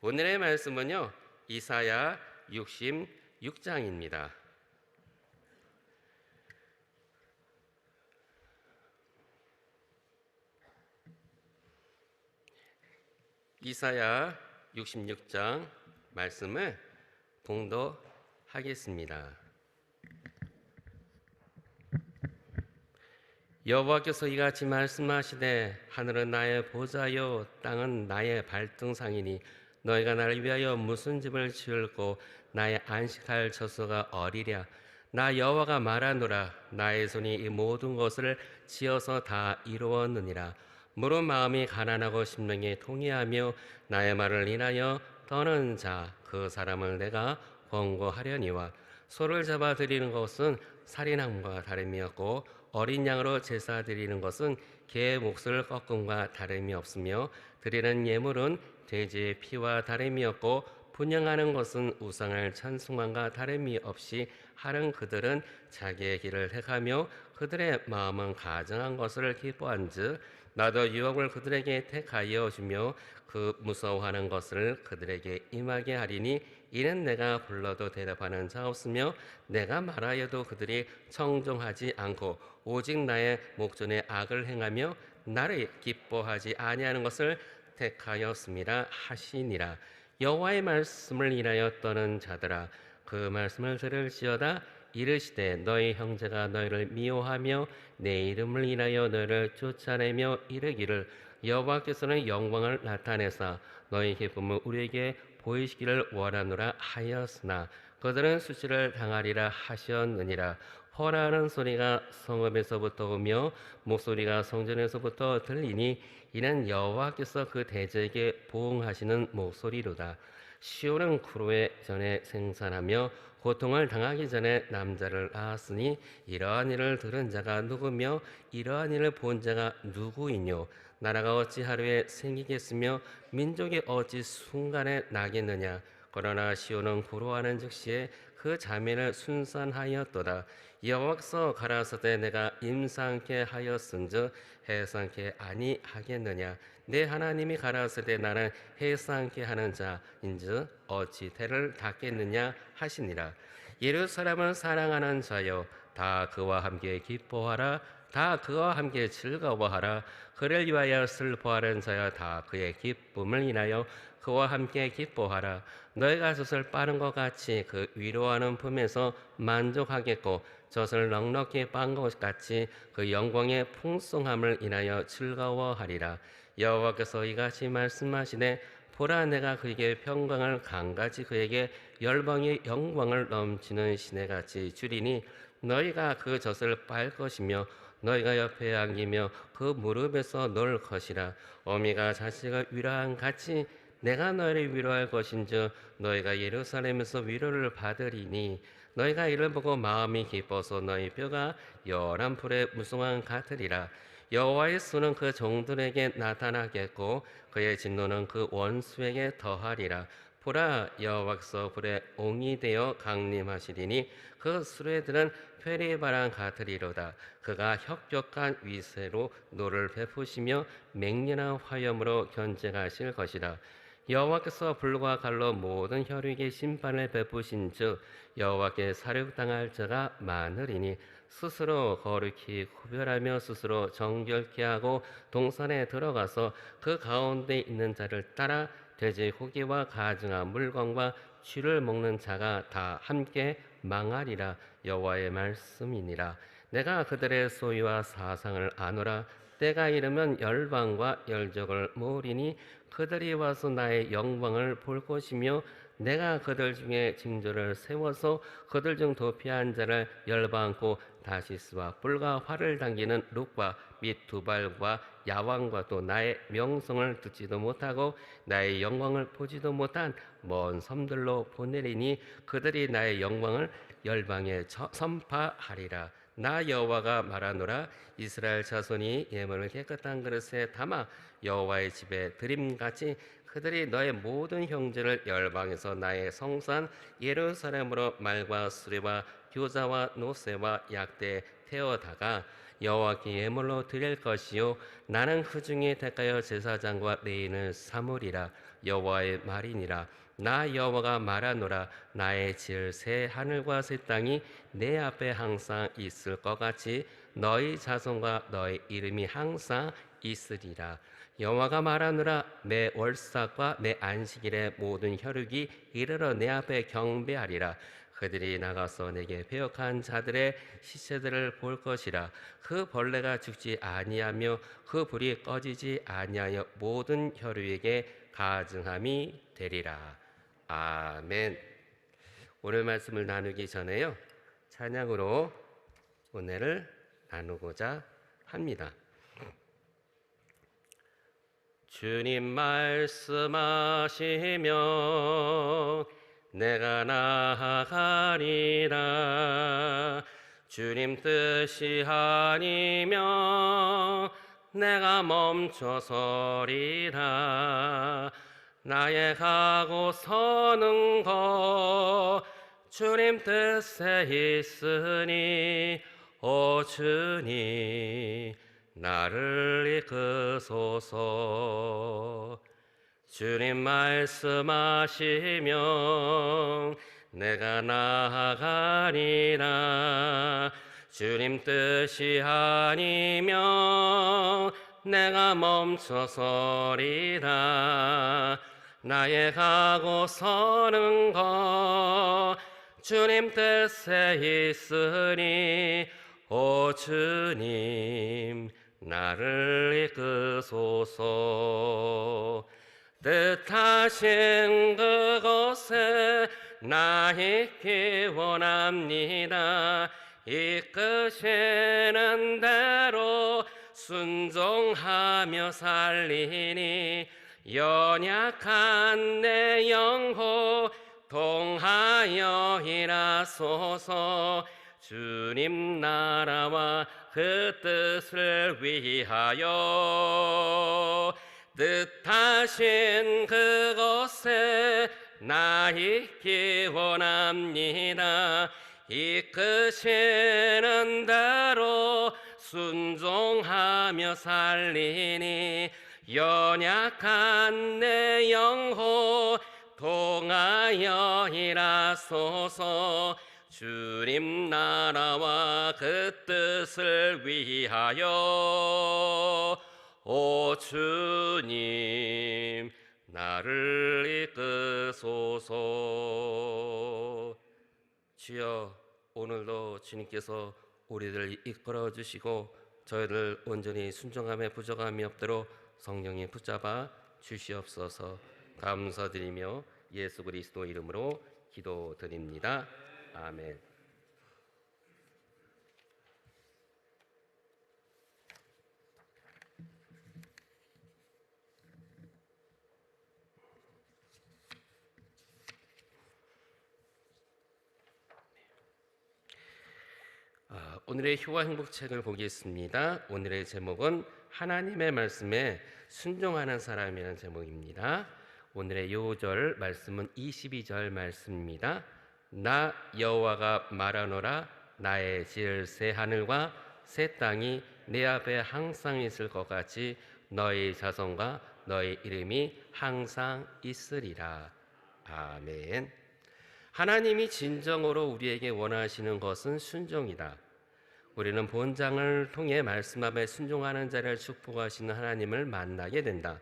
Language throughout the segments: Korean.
오늘의 말씀은요, 이사야 66장입니다. 이사야 66장 말씀을 봉독하겠습니다. 여호와께서 이같이 말씀하시되 하늘은 나의 보좌요 땅은 나의 발등상이니 너희가 나를 위하여 무슨 집을 지을고 나의 안식할 처소가 어디랴. 나 여호와가 말하노라. 나의 손이 이 모든 것을 지어서 다 이루었느니라. 무릇 마음이 가난하고 심령이 통회하며 나의 말을 인하여 떠는 자 그 사람을 내가 권고하려니와. 소를 잡아 드리는 것은 살인함과 다름이 없고 어린 양으로 제사 드리는 것은 개의 몫을 꺾음과 다름이 없으며 드리는 예물은 돼지의 피와 다름이 없고 분향하는 것은 우상을 찬송함과 다름이 없이 하는 그들은 자기의 길을 택하며 그들의 마음은 가증한 것을 기뻐한즉 나도 유업을 그들에게 택하여 주며 그 무서워하는 것을 그들에게 임하게 하리니 이는 내가 불러도 대답하는 자 없으며 내가 말하여도 그들이 청종하지 않고 오직 나의 목전에 악을 행하며 나를 기뻐하지 아니하는 것을 택하였음이라 하시니라. 여호와의 말씀을 인하여 떠는 자들아 그 말씀을 들을지어다. 이르시되 너희 형제가 너희를 미워하며 내 이름을 인하여 너희를 쫓아내며 이르기를 여호와께서는 영광을 나타내사 너희 기쁨을 우리에게 보이시기를 원하노라 하였으나 그들은 수치를 당하리라 하셨느니라. 허라하는 소리가 성읍에서부터 오며 목소리가 성전에서부터 들리니 이는 여호와께서 그 대적에게 보응하시는 목소리로다. 시온은 구로에 전에 생산하며 고통을 당하기 전에 남자를 낳았으니 이러한 일을 들은 자가 누구며 이러한 일을 본 자가 누구이뇨. 나라가 어찌 하루에 생기겠으며 민족이 어찌 순간에 나겠느냐. 그러나 시온은 구로하는 즉시에 그 자매를 순산하였도다. 여호와께서 가라사대 내가 임상케 하였은즉 해상케 아니하겠느냐. 내 하나님이 가라사대 나는 해상케 하는 자인즉 어찌 대를 닫겠느냐 하시니라. 예루살렘을 사랑하는 자여 다 그와 함께 기뻐하라. 다 그와 함께 즐거워하라. 그를 위하여 슬퍼하는 자여 다 그의 기쁨을 인하여 그와 함께 기뻐하라. 너희가 젖을 빠는 것 같이 그 위로하는 품에서 만족하겠고 젖을 넉넉히 빤 것 같이 그 영광의 풍성함을 인하여 즐거워하리라. 여호와께서 이같이 말씀하시되 보라 내가 그에게 평강을 강같이 그에게 열방의 영광을 넘치는 시내같이 주리니 너희가 그 젖을 빨 것이며 너희가 옆에 안기며 그 무릎에서 놀 것이라. 어미가 자식을 위로한 같이 내가 너희를 위로할 것인즉 너희가 예루살렘에서 위로를 받으리니 너희가 이를 보고 마음이 기뻐서 너희 뼈가 열한 풀의 무성한 같으리라. 여호와의 손은 그 종들에게 나타나겠고 그의 진노는 그 원수에게 더하리라. 보라 여호와께서 불에 옹이 되어 강림하시리니 그 수레들은 페리바랑 같으리로다. 그가 혁혁한 위세로 노를 베푸시며 맹렬한 화염으로 견제하실 것이다. 여호와께서 불과 칼로 모든 혈육의 심판을 베푸신즉 여호와께 사륙당할 자가 많으리니 스스로 거룩히 구별하며 스스로 정결케 하고 동산에 들어가서 그 가운데 있는 자를 따라 돼지 고기와 가증한 물건과 쥐를 먹는 자가 다 함께 망하리라. 여호와의 말씀이니라. 내가 그들의 소유와 사상을 아노라. 때가 이르면 열방과 열족을 모으리니 그들이 와서 나의 영광을 볼 것이며 내가 그들 중에 징조를 세워서 그들 중 도피한 자를 열방고 다시스와 뿔과 활을 당기는 룩과 및 두발과 야왕과 또 나의 명성을 듣지도 못하고 나의 영광을 보지도 못한 먼 섬들로 보내리니 그들이 나의 영광을 열방에 선파하리라. 나 여호와가 말하노라. 이스라엘 자손이 예물을 깨끗한 그릇에 담아 여호와의 집에 드림같이 그들이 너의 모든 형제를 열방에서 나의 성산 예루살렘으로 말과 수레와 교자와 노새와 약대에 태워다가 여호와께 예물로 드릴 것이요 나는 그 중에 택하여 제사장과 레인을 삼으리라. 여호와의 말이니라. 나 여호와가 말하노라. 나의 지을 새 하늘과 새 땅이 내 앞에 항상 있을 것 같이 너희 자손과 너희 이름이 항상 있으리라. 여호와가 말하노라. 내 월삭과 내 안식일의 모든 혈육이 이르러 내 앞에 경배하리라. 그들이 나가서 내게 배역한 자들의 시체들을 볼 것이라. 그 벌레가 죽지 아니하며 그 불이 꺼지지 아니하여 모든 혈육에게 가증함이 되리라. 아멘. 오늘 말씀을 나누기 전에요, 찬양으로 은혜를 나누고자 합니다. 주님 말씀하시면 내가 나아가리라. 주님 뜻이 아니면 내가 멈춰서리라. 나의 가고 서는 것 주님 뜻에 있으니 오 주님 나를 이끄소서. 주님 말씀하시면 내가 나아가리라. 주님 뜻이 아니면 내가 멈춰서리라. 나의 가고 서는 것 주님 뜻에 있으니 오 주님 나를 이끄소서. 뜻하신 그곳에 나 있기 원합니다. 이끄시는 대로 순종하며 살리니 연약한 내 영혼 동하여 일하소서. 주님 나라와 그 뜻을 위하여 뜻하신 그곳에 나 있기 원합니다. 이끄시는 대로 순종하며 살리니 연약한 내 영혼 동하여 일하소서. 주님 나라와 그 뜻을 위하여 오 주님 나를 이끄소서. 주여, 오늘도 주님께서 우리를 이끌어 주시고 저희를 온전히 순종함에 부족함이 없도록 성령이 붙잡아 주시옵소서. 감사드리며 예수 그리스도 이름으로 기도드립니다. 아멘. 오늘의 효와 행복책을 보겠습니다. 오늘의 제목은 하나님의 말씀에 순종하는 사람이라는 제목입니다. 오늘의 요절 말씀은 22절 말씀입니다. 나 여호와가 말하노라. 나의 지을 새 하늘과 새 땅이 내 앞에 항상 있을 것 같이 너희 자손과 너희 이름이 항상 있으리라. 아멘. 하나님이 진정으로 우리에게 원하시는 것은 순종이다. 우리는 본장을 통해 말씀 앞에 순종하는 자를 축복하시는 하나님을 만나게 된다.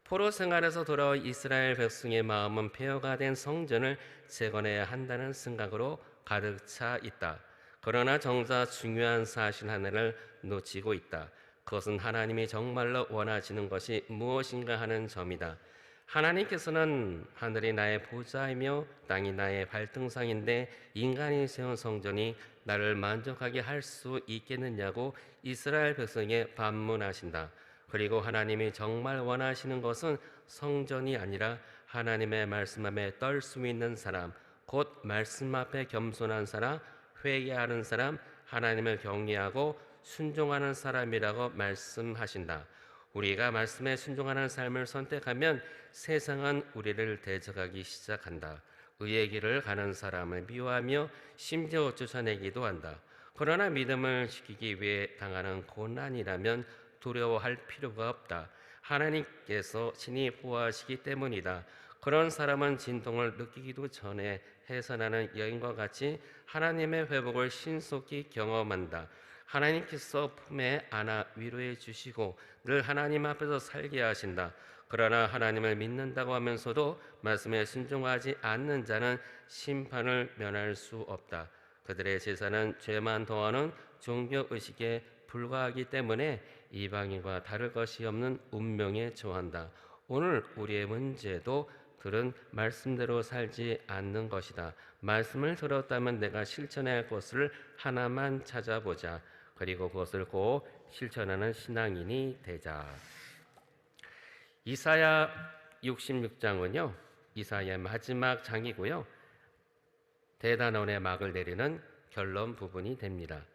포로 생활에서 돌아온 이스라엘 백성의 마음은 폐허가 된 성전을 재건해야 한다는 생각으로 가득 차 있다. 그러나 정작 중요한 사실 하나를 놓치고 있다. 그것은 하나님이 정말로 원하시는 것이 무엇인가 하는 점이다. 하나님께서는 하늘이 나의 보좌이며 땅이 나의 발등상인데 인간이 세운 성전이 나를 만족하게 할 수 있겠느냐고 이스라엘 백성에게 반문하신다. 그리고 하나님이 정말 원하시는 것은 성전이 아니라 하나님의 말씀 앞에 떨 수 있는 사람, 곧 말씀 앞에 겸손한 사람, 회개하는 사람, 하나님을 경외하고 순종하는 사람이라고 말씀하신다. 우리가 말씀에 순종하는 삶을 선택하면 세상은 우리를 대적하기 시작한다. 의의 길을 가는 사람을 미워하며 심지어 쫓아내기도 한다. 그러나 믿음을 지키기 위해 당하는 고난이라면 두려워할 필요가 없다. 하나님께서 친히 보호하시기 때문이다. 그런 사람은 진동을 느끼기도 전에 해산하는 여인과 같이 하나님의 회복을 신속히 경험한다. 하나님께서 품에 안아 위로해 주시고 늘 하나님 앞에서 살게 하신다. 그러나 하나님을 믿는다고 하면서도 말씀에 순종하지 않는 자는 심판을 면할 수 없다. 그들의 제사는 죄만 더하는 종교의식에 불과하기 때문에 이방인과 다를 것이 없는 운명에 처한다. 오늘 우리의 문제도 들은 말씀대로 살지 않는 것이다. 말씀을 들었다면 내가 실천해야 할 것을 하나만 찾아보자. 그리고 그것을 꼭 실천하는 신앙인이 되자. 이사야 66장은요. 이사야의 마지막 장이고요. 대단원의 막을 내리는 결론 부분이 됩니다.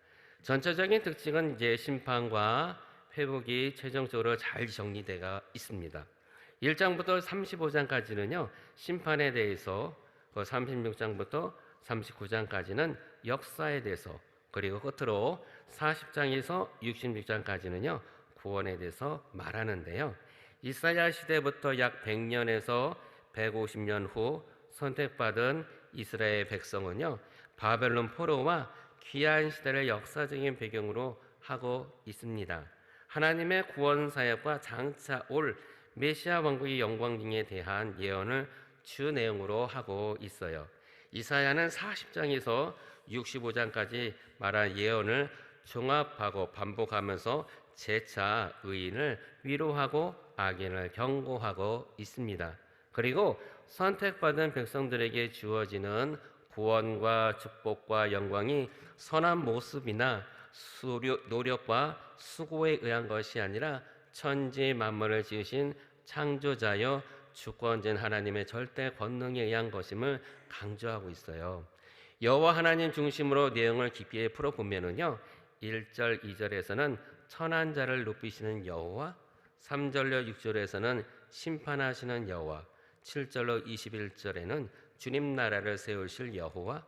전체적인 특징은 이제 심판과 회복이 최종적으로 잘 정리되어 있습니다. 1장부터 35장까지는요. 심판에 대해서, 36장부터 39장까지는 역사에 대해서, 그리고 끝으로 40장에서 66장까지는요. 구원에 대해서 말하는데요. 이사야 시대부터 약 100년에서 150년 후 선택받은 이스라엘 백성은요. 바벨론 포로와 귀환 시대를 역사적인 배경으로 하고 있습니다. 하나님의 구원 사역과 장차 올 메시아 왕국의 영광 등에 대한 예언을 주 내용으로 하고 있어요. 이사야는 40장에서 65장까지 말한 예언을 종합하고 반복하면서 재차 의인을 위로하고 악인을 경고하고 있습니다. 그리고 선택받은 백성들에게 주어지는 구원과 축복과 영광이 선한 모습이나 노력과 수고에 의한 것이 아니라 천지 만물을 지으신 창조자여 주권자인 하나님의 절대 권능에 의한 것임을 강조하고 있어요. 여호와 하나님 중심으로 내용을 깊이 풀어보면은요. 1절, 2절에서는 천한 자를 높이시는 여호와, 3절로 6절에서는 심판하시는 여호와, 7절로 21절에는 주님 나라를 세우실 여호와,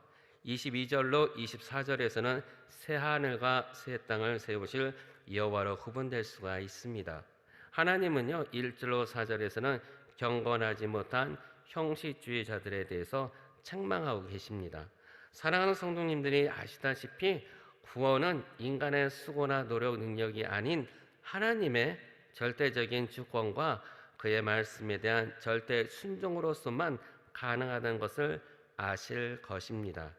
22절로 24절에서는 새 하늘과 새 땅을 세우실 여호와로 구분될 수가 있습니다. 하나님은요 1절로 4절에서는 경건하지 못한 형식주의자들에 대해서 책망하고 계십니다. 사랑하는 성도님들이 아시다시피 구원은 인간의 수고나 노력 능력이 아닌 하나님의 절대적인 주권과 그의 말씀에 대한 절대 순종으로서만 가능하다는 것을 아실 것입니다.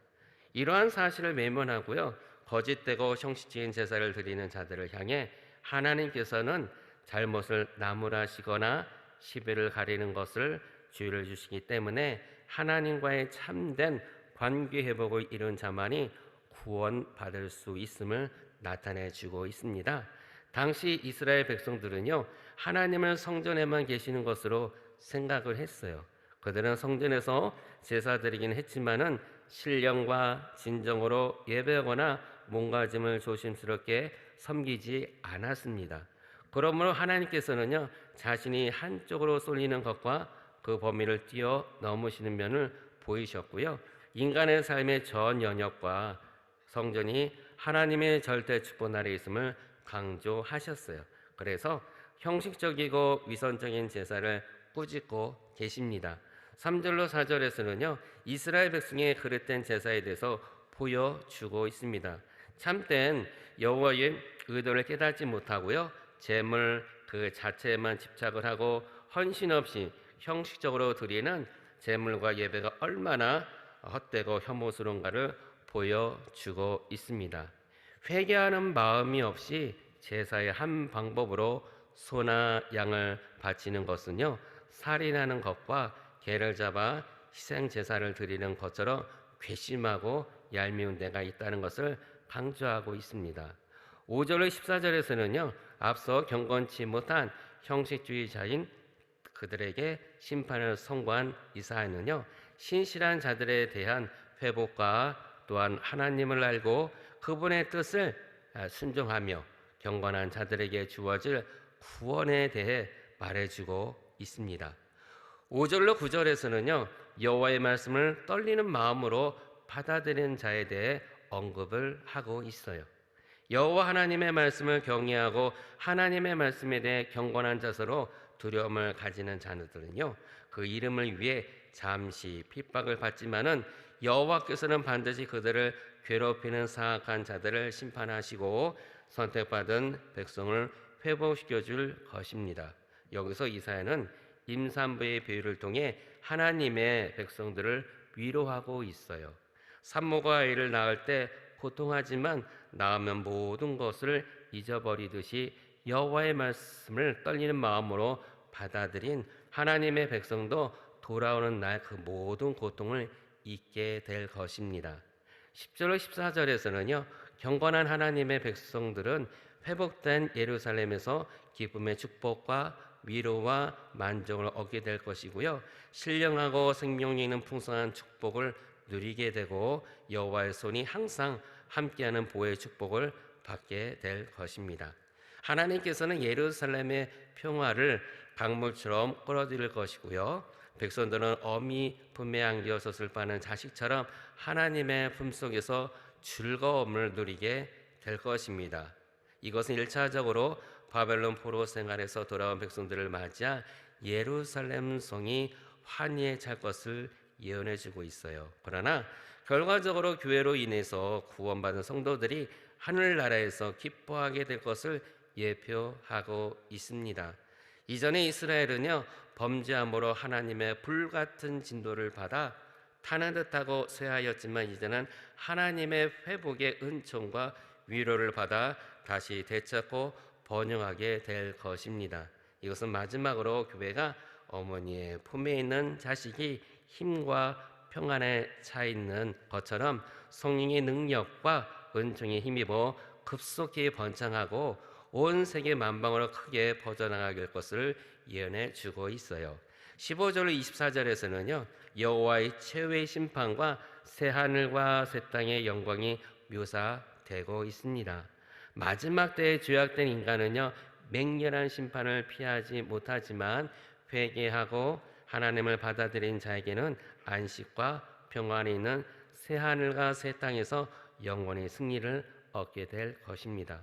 이러한 사실을 외면하고요. 거짓되고 형식적인 제사를 드리는 자들을 향해 하나님께서는 잘못을 나무라시거나 시비를 가리는 것을 주의를 주시기 때문에 하나님과의 참된 관계 회복을 이룬 자만이 구원받을 수 있음을 나타내 주고 있습니다. 당시 이스라엘 백성들은요. 하나님을 성전에만 계시는 것으로 생각을 했어요. 그들은 성전에서 제사 드리긴 했지만은 신령과 진정으로 예배하거나 몸가짐을 조심스럽게 섬기지 않았습니다. 그러므로 하나님께서는요 자신이 한쪽으로 쏠리는 것과 그 범위를 뛰어넘으시는 면을 보이셨고요. 인간의 삶의 전 영역과 성전이 하나님의 절대 축복 아래 있음을 강조하셨어요. 그래서 형식적이고 위선적인 제사를 꾸짖고 계십니다. 3절로 4절에서는요 이스라엘 백성의 그릇된 제사에 대해서 보여주고 있습니다. 참된 여호와의 의도를 깨닫지 못하고요 재물 그 자체에만 집착을 하고 헌신 없이 형식적으로 드리는 재물과 예배가 얼마나 헛되고 혐오스러운가를 보여주고 있습니다. 회개하는 마음이 없이 제사의 한 방법으로 소나 양을 바치는 것은요 살인하는 것과 개를 잡아 희생 제사를 드리는 것처럼 괘씸하고 얄미운 데가 있다는 것을 강조하고 있습니다. 5절로 14절에서는요 앞서 경건치 못한 형식주의자인 그들에게 심판을 선고한 이사야는요 신실한 자들에 대한 회복과 또한 하나님을 알고 그분의 뜻을 순종하며 경건한 자들에게 주어질 구원에 대해 말해주고 있습니다. 5절로 9절에서는요 여호와의 말씀을 떨리는 마음으로 받아들이는 자에 대해 언급을 하고 있어요. 여호와 하나님의 말씀을 경외하고 하나님의 말씀에 대해 경건한 자세로 두려움을 가지는 자들은요, 그 이름을 위해 잠시 핍박을 받지만은 여호와께서는 반드시 그들을 괴롭히는 사악한 자들을 심판하시고 선택받은 백성을 회복시켜 줄 것입니다. 여기서 이사야는 임산부의 비유를 통해 하나님의 백성들을 위로하고 있어요. 산모가 아이를 낳을 때 고통하지만 낳으면 모든 것을 잊어버리듯이 여호와의 말씀을 떨리는 마음으로 받아들인 하나님의 백성도 돌아오는 날 그 모든 고통을 잊게 될 것입니다. 10절 14절에서는요. 경건한 하나님의 백성들은 회복된 예루살렘에서 기쁨의 축복과 위로와 만족을 얻게 될 것이고요. 신령하고 생명력 있는 풍성한 축복을 누리게 되고 여호와의 손이 항상 함께하는 보혜의 축복을 받게 될 것입니다. 하나님께서는 예루살렘의 평화를 강물처럼 끌어들일 것이고요. 백성들은 어미 품에 안겨서 빠는 자식처럼 하나님의 품속에서 즐거움을 누리게 될 것입니다. 이것은 1차적으로 바벨론 포로 생활에서 돌아온 백성들을 맞이한 예루살렘 성이 환희에 찰 것을 예언해 주고 있어요. 그러나 결과적으로 교회로 인해서 구원받은 성도들이 하늘나라에서 기뻐하게 될 것을 예표하고 있습니다. 이전에 이스라엘은요, 범죄함으로 하나님의 불같은 진도를 받아 타는 듯하고 쇠하였지만 이제는 하나님의 회복의 은총과 위로를 받아 다시 되찾고 번영하게 될 것입니다. 이것은 마지막으로 교회가 어머니의 품에 있는 자식이 힘과 평안에 차 있는 것처럼 성령의 능력과 은총에 힘입어 급속히 번창하고 온 세계 만방으로 크게 퍼져나가게 될 것을 예언해 주고 있어요. 15절 24절에서는요. 여호와의 최후의 심판과 새 하늘과 새 땅의 영광이 묘사되고 있습니다. 마지막 때에 죄악된 인간은요. 맹렬한 심판을 피하지 못하지만 회개하고 하나님을 받아들인 자에게는 안식과 평안이 있는 새 하늘과 새 땅에서 영원히 승리를 얻게 될 것입니다.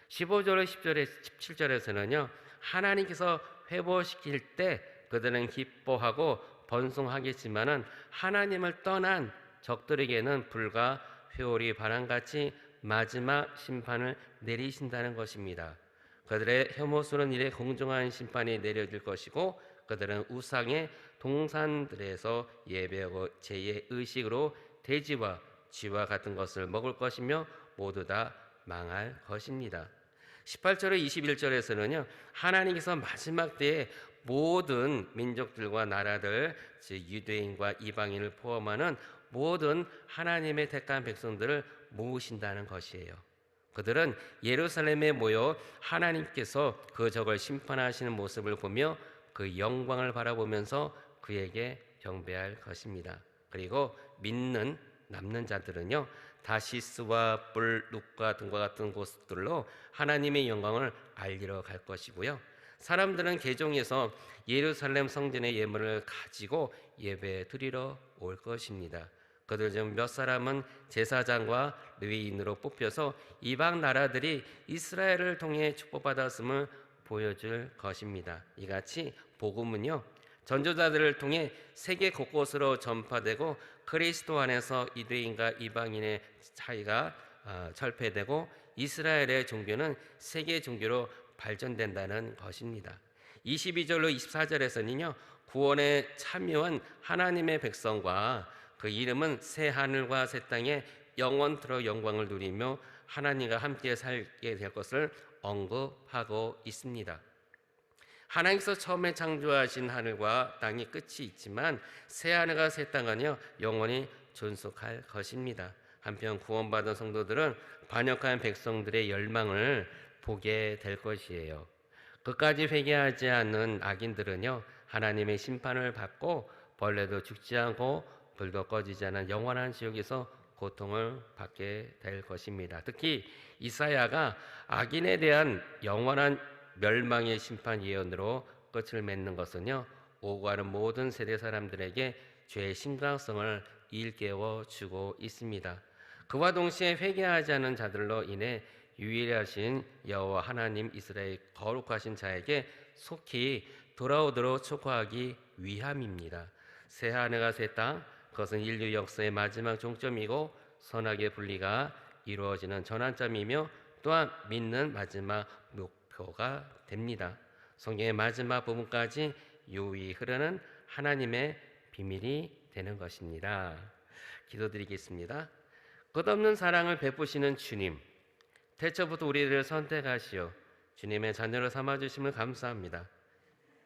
15절 10절에 17절에서는요. 하나님께서 회복시킬 때 그들은 기뻐하고 번성하겠지만은 하나님을 떠난 적들에게는 불과 회오리 바람같이 마지막 심판을 내리신다는 것입니다. 그들의 혐오스러운 일에 공정한 심판이 내려질 것이고 그들은 우상의 동산들에서 예배하고 제의 의식으로 돼지와 쥐와 같은 것을 먹을 것이며 모두 다 망할 것입니다. 18절에 21절에서는요. 하나님께서 마지막 때에 모든 민족들과 나라들, 즉 유대인과 이방인을 포함하는 모든 하나님의 택한 백성들을 모으신다는 것이에요. 그들은 예루살렘에 모여 하나님께서 그 적을 심판하시는 모습을 보며 그 영광을 바라보면서 그에게 경배할 것입니다. 그리고 믿는 남는 자들은요. 다시스와 뿔, 룩과 등과 같은 곳들로 하나님의 영광을 알리러 갈 것이고요. 사람들은 개종에서 예루살렘 성전의 예물을 가지고 예배 드리러 올 것입니다. 그들 중 몇 사람은 제사장과 레위인으로 뽑혀서 이방 나라들이 이스라엘을 통해 축복받았음을 보여줄 것입니다. 이같이 복음은요. 전도자들을 통해 세계 곳곳으로 전파되고 그리스도 안에서 유대인과 이방인의 차이가 철폐되고 이스라엘의 종교는 세계 종교로 발전된다는 것입니다. 22절로 24절에서는요. 구원에 참여한 하나님의 백성과 그 이름은 새 하늘과 새 땅에 영원토록 영광을 누리며 하나님과 함께 살게 될 것을 언급하고 있습니다. 하나님께서 처음에 창조하신 하늘과 땅이 끝이 있지만 새 하늘과 새 땅은요 영원히 존속할 것입니다. 한편 구원받은 성도들은 반역한 백성들의 열망을 보게 될 것이에요. 끝까지 회개하지 않는 악인들은요 하나님의 심판을 받고 벌레도 죽지 않고 불도 꺼지지 않은 영원한 지옥에서 고통을 받게 될 것입니다. 특히 이사야가 악인에 대한 영원한 멸망의 심판 예언으로 끝을 맺는 것은요 오고 가는 모든 세대 사람들에게 죄의 심각성을 일깨워 주고 있습니다. 그와 동시에 회개하지 않은 자들로 인해 유일하신 여호와 하나님 이스라엘 거룩하신 자에게 속히 돌아오도록 촉구하기 위함입니다. 새 하늘과 새 땅, 그것은 인류 역사의 마지막 종점이고 선악의 분리가 이루어지는 전환점이며 또한 믿는 마지막 목표가 됩니다. 성경의 마지막 부분까지 유의 흐르는 하나님의 비밀이 되는 것입니다. 기도드리겠습니다. 끝없는 사랑을 베푸시는 주님, 태초부터 우리를 선택하시어 주님의 자녀로 삼아주심을 감사합니다.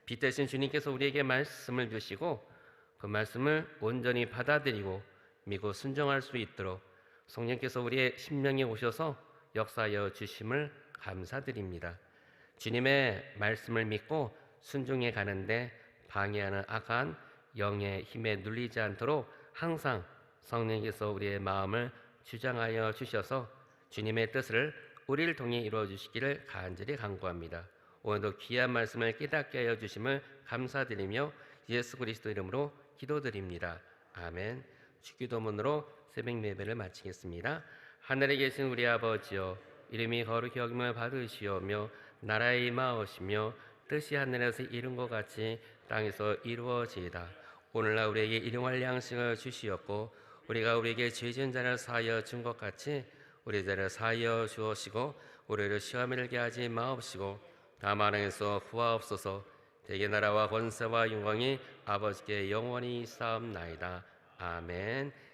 빛 대신 주님께서 우리에게 말씀을 주시고 그 말씀을 온전히 받아들이고 믿고 순종할 수 있도록 성령께서 우리의 심령에 오셔서 역사하여 주심을 감사드립니다. 주님의 말씀을 믿고 순종해 가는데 방해하는 악한 영의 힘에 눌리지 않도록 항상 성령께서 우리의 마음을 주장하여 주셔서 주님의 뜻을 우리를 통해 이루어 주시기를 간절히 간구합니다. 오늘도 귀한 말씀을 깨닫게 하여 주심을 감사드리며 예수 그리스도 이름으로 기도드립니다. 아멘. 주기도문으로 새벽 예배를 마치겠습니다. 하늘에 계신 우리 아버지여, 이름이 거룩히 여김을 받으시오며 나라의 임하오시며 뜻이 하늘에서 이룬 것 같이 땅에서 이루어지이다. 오늘날 우리에게 일용할 양식을 주시옵고 우리가 우리에게 죄 지은 자를 사하여 준 것 같이 우리 죄를 사하여 주옵시고 우리를 시험에 들게 하지 마옵시고 다만 악에서 구하옵소서. 대개 나라와 권세와 영광이 아버지께 영원히 쌓옵나이다. 아멘.